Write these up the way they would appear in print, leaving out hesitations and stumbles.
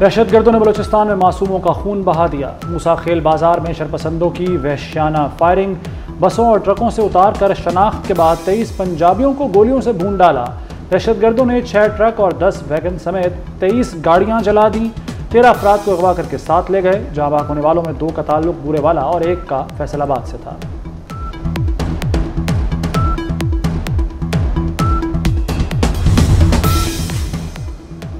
दहशतगर्दों ने बलूचिस्तान में मासूमों का खून बहा दिया। मूसा खेल बाजार में शरपसंदों की वहशियाना फायरिंग। बसों और ट्रकों से उतार कर शनाख्त के बाद 23 पंजाबियों को गोलियों से भून डाला। दहशतगर्दों ने 6 ट्रक और 10 वैगन समेत 23 गाड़ियां जला दी। 13 अफराद को अगवा करके साथ ले गए। जाँ बाग होने वालों में 2 का ताल्लुक बूरेवाला और 1 का फैसलाबाद से था।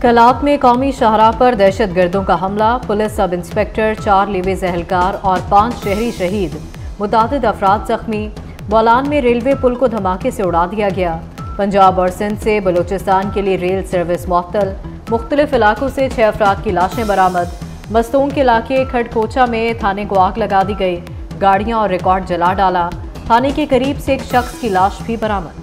कलात में कौमी शाहराह पर दहशतगर्दों का हमला। पुलिस सब इंस्पेक्टर, 4 लेवीज एहलकार और 5 शहरी शहीद, मुतादिद अफराद जख्मी। बोलान में रेलवे पुल को धमाके से उड़ा दिया गया। पंजाब और सिंध से बलूचिस्तान के लिए रेल सर्विस मुअत्तल। मुख्तलिफ इलाकों से 6 अफराद की लाशें बरामद। मस्तूम के इलाके खड़कोचा में थाने को आग लगा दी गई। गाड़ियां और रिकॉर्ड जला डाला। थाने के करीब से एक शख्स की लाश भी बरामद।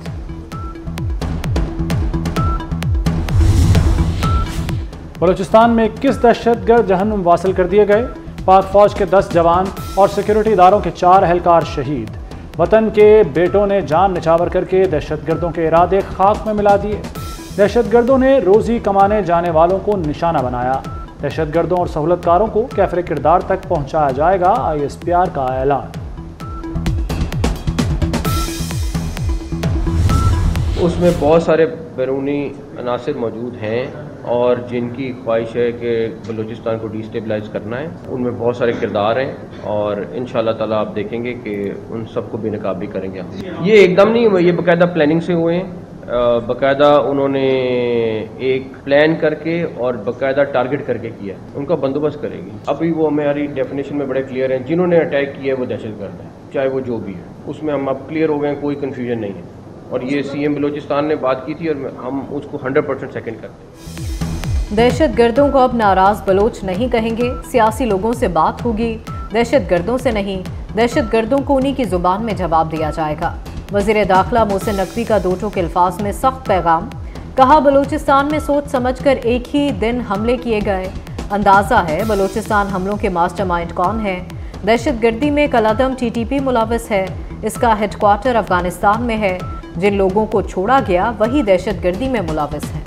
बलूचिस्तान में 21 दहशतगर्द जहन्नुम वासिल कर दिए गए। पाक फौज के 10 जवान और सिक्योरिटी इदारों के 4 एहलकार शहीद। वतन के बेटों ने जान निछावर करके दहशतगर्दों के इरादे खाक में मिला दिए। दहशतगर्दों ने रोजी कमाने जाने वालों को निशाना बनाया। दहशतगर्दों और सहूलतकारों को कैफरे किरदार तक पहुंचाया जाएगा, ISPR का ऐलान। उसमें बहुत सारे बैरूनी अनासिर मौजूद हैं और जिनकी ख्वाहिश है कि बलूचिस्तान को डिस्टेबलाइज करना है। उनमें बहुत सारे किरदार हैं और इंशाल्लाह ताला आप देखेंगे कि उन सबको बेनकाब भी करेंगे हम। ये एकदम नहीं हुए, ये बाकायदा प्लानिंग से हुए हैं। बाकायदा उन्होंने एक प्लान करके और बाकायदा टारगेट करके किया। उनका बंदोबस्त करेगी। अभी वो हमारी डेफिनेशन में बड़े क्लियर हैं। जिन्होंने अटैक किया है वो दहशतगर्द है, चाहे वो जो भी है। उसमें हम अब क्लियर हो गए हैं, कोई कन्फ्यूजन नहीं है। और ये CM बलूचिस्तान ने बात की थी और हम उसको 100% सेकंड करते हैं। दहशतगर्दों को अब नाराज बलोच नहीं कहेंगे। सियासी लोगों से बात होगी, दहशतगर्दों से नहीं। दहशतगर्दों को उन्हीं की जुबान में जवाब दिया जाएगा। वज़ीर दाखिला मोहसिन नकवी का 2 टोक अल्फाज में सख्त पैगाम। कहा, बलूचिस्तान में सोच समझकर एक ही दिन हमले किए गए। अंदाज़ा है बलूचिस्तान हमलों के मास्टरमाइंड कौन है। दहशतगर्दी में कलादम TTP मुलव्वस है। इसका हेडक्वार्टर अफगानिस्तान में है। जिन लोगों को छोड़ा गया वही दहशतगर्दी में मुलव्वस है।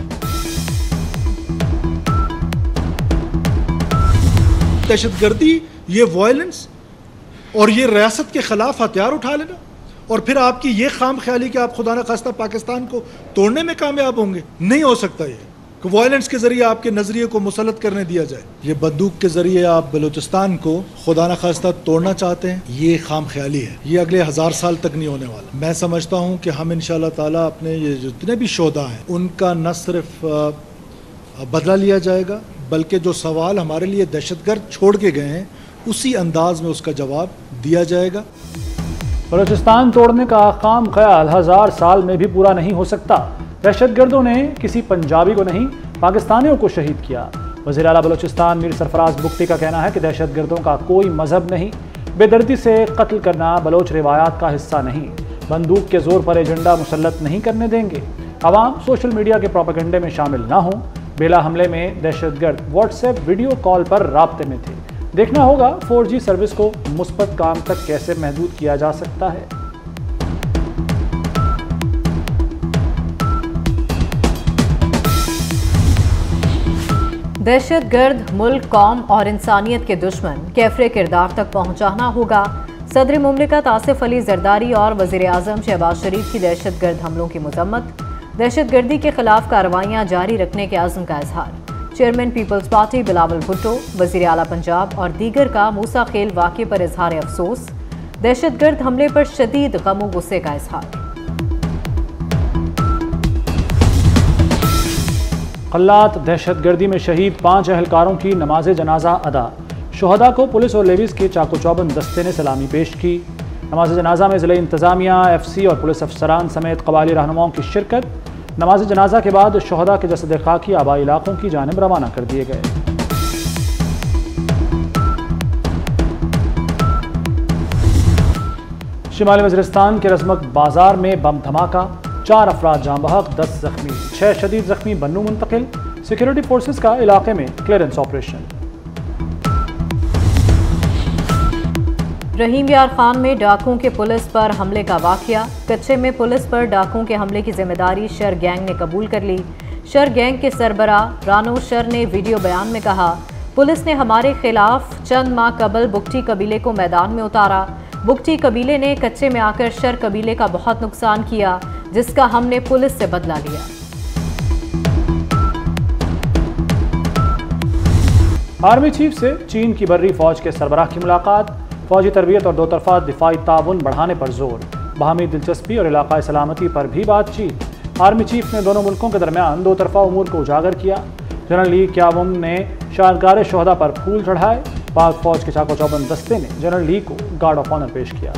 दहशतगर्दी, ये वायलेंस और ये रियासत के खिलाफ हथियार उठा लेना और फिर आपकी ये खाम ख्याली कि आप खुदा न खास्ता पाकिस्तान को तोड़ने में कामयाब होंगे, नहीं हो सकता। ये कि वायलेंस के जरिए आपके नजरिए को मुसलत करने दिया जाए। ये बंदूक के जरिए आप बलूचिस्तान को खुदा न खास्ता तोड़ना चाहते हैं, ये खाम ख्याली है। ये अगले 1000 साल तक नहीं होने वाला। मैं समझता हूँ कि हम इंशाअल्लाह ताला अपने ये जितने भी शोधा हैं उनका न सिर्फ बदला लिया जाएगा, बल्कि जो सवाल हमारे लिए दहशतगर्द छोड़ के गए हैं उसी अंदाज में उसका जवाब दिया जाएगा। बलूचिस्तान तोड़ने का खाम ख्याल 1000 साल में भी पूरा नहीं हो सकता। दहशतगर्दों ने किसी पंजाबी को नहीं, पाकिस्तानियों को शहीद किया। वज़ीर आला बलूचिस्तान मीर सरफराज बुगटी का कहना है कि दहशतगर्दों का कोई मजहब नहीं। बेदर्दी से कत्ल करना बलोच रिवायात का हिस्सा नहीं। बंदूक के जोर पर एजेंडा मुसल्लत नहीं करने देंगे। आवाम सोशल मीडिया के प्रोपेगेंडे में शामिल ना हों। बेला हमले में दहशतगर्द व्हाट्सएप वीडियो कॉल पर राब्ते में थे। देखना होगा 4G सर्विस को मुस्बत काम तक कैसे महदूद किया जा सकता है। दहशतगर्द मुल्क, कौम और इंसानियत के दुश्मन कैफरे किरदार तक पहुंचाना होगा। सदर मुमलिकत आसिफ अली जरदारी और वज़ीर आज़म शहबाज शरीफ की दहशतगर्द हमलों की मजम्मत। दहशतगर्दी के खिलाफ कार्रवाइयाँ जारी रखने के आज़म का इजहार। Chairman people's party Bilawal Bhutto, वज़ीर आला पंजाब और दीगर का मूसा खेल वाक़े पर इजहार अफसोस। दहशतगर्द हमले पर शदीद गम व गुस्से का इजहार। कल्लात दहशतगर्दी में शहीद 5 एहलकारों की नमाज जनाजा अदा। शुहदा को पुलिस और लेवीज़ के चाको चौबंद दस्ते ने सलामी पेश की। नमाज जनाजा में ज़िला इंतज़ामिया, FC और पुलिस अफसरान समेत कबायली रहनुमाओं की शिरकत। नमाज जनाजा के बाद शुहदा के जसद खाकी आबाई इलाकों की जानिब रवाना कर दिए गए। शिमाली वज़ीरिस्तान के रज़मक बाजार में बम धमाका, 4 अफराद जाँ बहक, 10 जख्मी, 6 शदीद जख्मी बन्नू मुंतकिल। सिक्योरिटी फोर्सेस का इलाके में क्लियरेंस ऑपरेशन। रहीम यार खान में डाकुओं के पुलिस पर हमले का वाकया। कच्चे में पुलिस पर डाकुओं के हमले की जिम्मेदारी शर गैंग ने कबूल कर ली। शर गैंग के सरबराह रानो शर ने वीडियो बयान में कहा, पुलिस ने हमारे खिलाफ चंद माह कबल बुगटी कबीले को मैदान में उतारा। बुगटी कबीले ने कच्चे में आकर शर कबीले का बहुत नुकसान किया, जिसका हमने पुलिस से बदला लिया। आर्मी चीफ से चीन की बर्री फौज के सरबराह की मुलाकात, फौजी तरबियत और दो तरफा दिफाई ताउन बढ़ाने पर जोर, बाहमी दिलचस्पी और इलाकाई सलामती पर भी बातचीत। आर्मी चीफ ने दोनों मुल्कों के दरमियान दो तरफा उमूर को उजागर किया। जनरल ली क्यावुम ने शारगार शोहदा पर फूल चढ़ाए। पाक फौज के चाको चौबंद दस्ते ने जनरल ली को गार्ड ऑफ ऑनर पेश किया।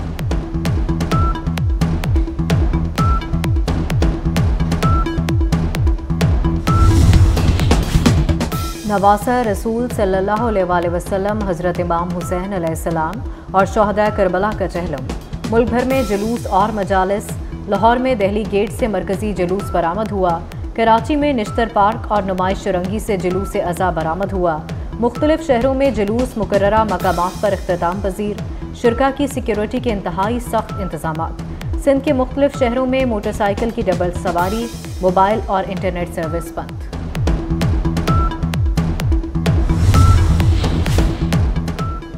नवासा रसूल सल्लल्लाहु अलैहि वसल्लम हज़रत इमाम हुसैन अलैहिस्सलाम और शोहदा करबला का चहलम। मुल्क भर में जुलूस और मजालिस। लाहौर में दहली गेट से मरकजी जुलूस बरामद हुआ। कराची में निश्तर पार्क और नुमाइश चुरंगी से जुलूस अज़ा बरामद हुआ। मुख्तलिफ शहरों में जुलूस मुकर्ररा मकामात पर इख्तिताम पजीर। शुरका की सिक्योरिटी के इंतहाई सख्त इंतजामात। सिंध के मुख्तलिफ शहरों में मोटरसाइकिल की डबल सवारी, मोबाइल और इंटरनेट सर्विस बंद।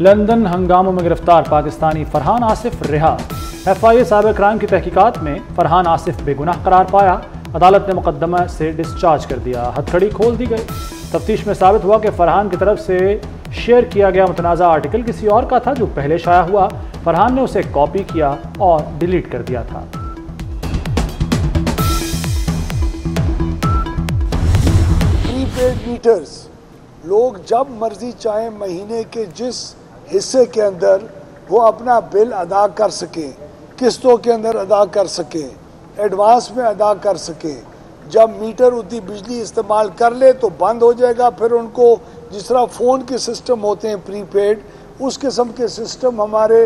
लंदन हंगामों में गिरफ्तार पाकिस्तानी फरहान आसिफ रिहा। FIA साइबर क्राइम की तहकीकात में फरहान आसिफ बेगुनाह करार पाया। अदालत ने मुकदमा से डिस्चार्ज कर दिया। हथकड़ी खोल दी गई। तफ्तीश में साबित हुआ कि फरहान की तरफ से शेयर किया गया मुतनाज़ा आर्टिकल किसी और का था जो पहले शाया हुआ। फरहान ने उसे कॉपी किया और डिलीट कर दिया था। प्रीपेड मीटर्स लोग जब मर्जी चाहे महीने के जिस हिस्से के अंदर वो अपना बिल अदा कर सकें, किस्तों के अंदर अदा कर सकें, एडवांस में अदा कर सकें। जब मीटर उतनी बिजली इस्तेमाल कर ले तो बंद हो जाएगा। फिर उनको जिस तरह फ़ोन के सिस्टम होते हैं प्रीपेड, उस किस्म के सिस्टम हमारे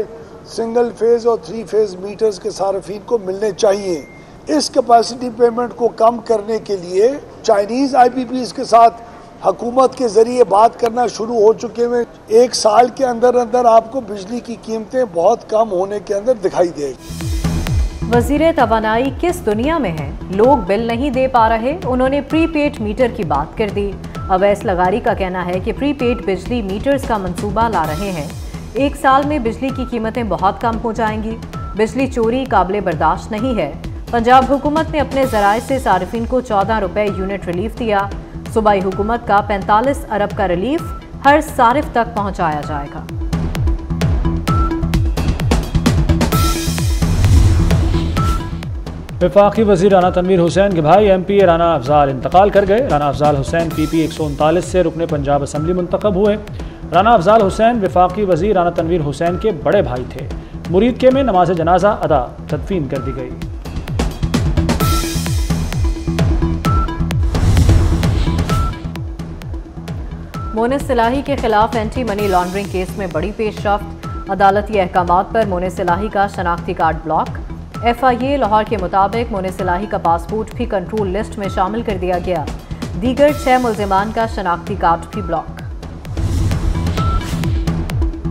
सिंगल फेज़ और 3 फेज़ मीटर्स के सार्फिन को मिलने चाहिए। इस कैपेसिटी पेमेंट को कम करने के लिए चाइनीज़ IPPs के साथ हुकूमत के जरिए बात करना शुरू हो चुके हैं। 1 साल के अंदर अंदर आपको बिजली की कीमतें बहुत कम होने के अंदर दिखाई देगी। वज़ीर तवानाई किस दुनिया में है? लोग बिल नहीं दे पा रहे, उन्होंने प्रीपेड मीटर की बात कर दी। अवैस लगारी का कहना है कि प्रीपेड बिजली मीटर्स का मंसूबा ला रहे हैं। 1 साल में बिजली की कीमतें बहुत कम हो जाएंगी। बिजली चोरी काबिल बर्दाश्त नहीं है। पंजाब हुकूमत ने अपने ज़राए से सार्फिन को 14 रुपये यूनिट रिलीफ दिया। सूबाई हुकूमत का 45 अरब का रिलीफ हर सारिफ तक पहुंचाया जाएगा। वफाकी वज़ीर राना तनवीर हुसैन के भाई MPA राना अफजाल इंतकाल कर गए। राना अफजाल हुसैन PP 139 से रुकने पंजाब असम्बली मुंतखब हुए। राना अफजाल हुसैन वफाकी वज़ीर राना तनवीर हुसैन के बड़े भाई थे। मुरीद के में नमाज जनाजा अदा तदफीन कर दी गई। मोनिस सिलाही के खिलाफ एंटी मनी लॉन्ड्रिंग केस में बड़ी पेशरफ्त। अदालती अहकामात पर मोनिस सिलाही का शनाख्ती कार्ड ब्लॉक। FIA लाहौर के मुताबिक मोनिस सिलाही का पासपोर्ट भी कंट्रोल लिस्ट में शामिल कर दिया गया। दीगर 6 मुल्जिमान का शनाख्ती कार्ड भी ब्लॉक।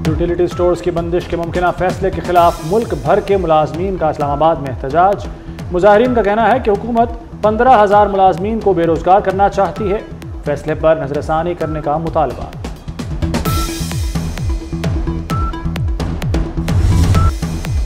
यूटिलिटी स्टोर्स की बंदिश के मुमकिना फैसले के खिलाफ मुल्क भर के मुलाजमीन का इस्लामाबाद में एहतजाज। मुजाहिरीन का कहना है कि हुकूमत 15,000 मुलाजमीन को बेरोजगार करना चाहती है। फैसले पर नजरसानी करने का मुतालबा।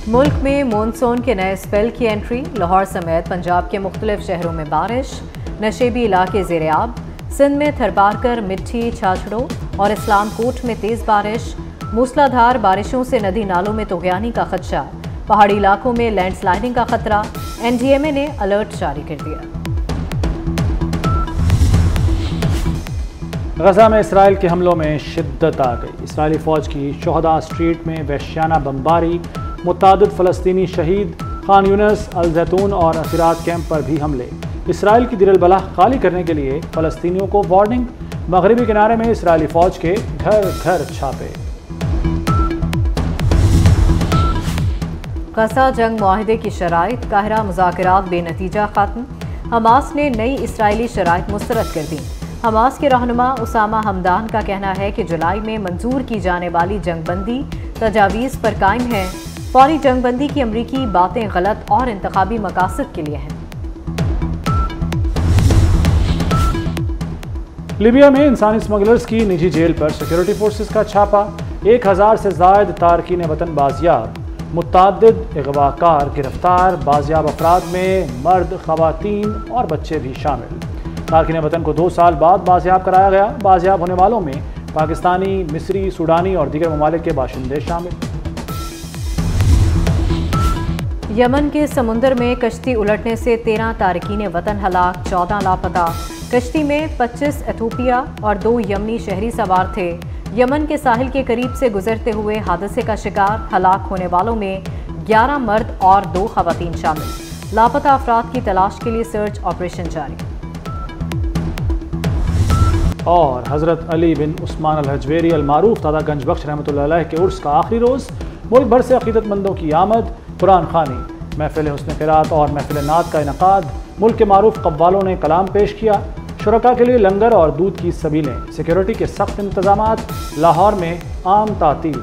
मुल्क में मॉनसून के नए स्पेल की एंट्री। लाहौर समेत पंजाब के मुख्तलिफ शहरों में बारिश। नशेबी इलाके ज़ेर-ए-आब। सिंध में थरपारकर, मिट्टी, छाछड़ों और इस्लाम कोट में तेज़ बारिश। मूसलाधार बारिशों से नदी नालों में तुग़यानी का खदशा। पहाड़ी इलाकों में लैंडस्लाइडिंग का खतरा। NDMA ने अलर्ट जारी कर दिया। गजा में इसराइल के हमलों में शिद्दत आ गई। इसराइली फ़ौज की शोहदा स्ट्रीट में वहशियाना बमबारी। मुतादिद फ़लस्तीनी शहीद। खान यूनिस, अल जैतून और असीरात कैंप पर भी हमले। इसराइल की दिर बलाह खाली करने के लिए फ़लस्तीनियों को वार्निंग। मगरबी किनारे में इसराइली फ़ौज के घर घर छापे। गजा जंग मुआहदे की शराइत। काहिरा मुज़ाकरात बेनतीजा ख़त्म। हमास ने नई इसराइली शराइत मुस्तरद कर दी। हमास के रहनुमा उसामा हमदान का कहना है कि जुलाई में मंजूर की जाने वाली जंगबंदी तजावीज़ पर कायम है। फौरी जंगबंदी की अमरीकी बातें गलत और इंतखाबी मकासद के लिए हैं। लीबिया में इंसानी स्मगलर्स की निजी जेल पर सिक्योरिटी फोर्सेस का छापा, 1000 से ज़ायद तारकीन वतन बाजियाब, मुतअद्दिद अगवाकार गिरफ्तार, बाजियाब अफराद में मर्द, ख़वातीन और बच्चे भी शामिल। तारकीन वतन को 2 साल बाद बाजियाब कराया गया। बाजियाब होने वालों में पाकिस्तानी, मिस्री, सूडानी और दीगर ममालिक के बाशिंदे शामिल। यमन के समुंदर में कश्ती उलटने से 13 तारकीन वतन हलाक, 14 लापता। कश्ती में 25 एथोपिया और 2 यमनी शहरी सवार थे। यमन के साहिल के करीब से गुजरते हुए हादसे का शिकार हलाक होने वालों में 11 मर्द और 2 खवातीन शामिल। लापता अफराद की तलाश के लिए सर्च ऑपरेशन जारी। और हज़रत अली बिन उस्मान अल हजवेरी अल मारूफ दादा गंज बख्श रहमतुल्लाह अलैह के उर्स का आखिरी रोज़, मुल्क भर से अक़ीदतमंदों की आमद, कुरान ख़ानी, महफ़िल हुस्न क़िरात और महफ़िल नात का इनक़ाद। मुल्क के मारूफ कव्वालों ने कलाम पेश किया। शुरका के लिए लंगर और दूध की सबीलें, सिक्योरिटी के सख्त इंतज़ामात। लाहौर में आम तातील।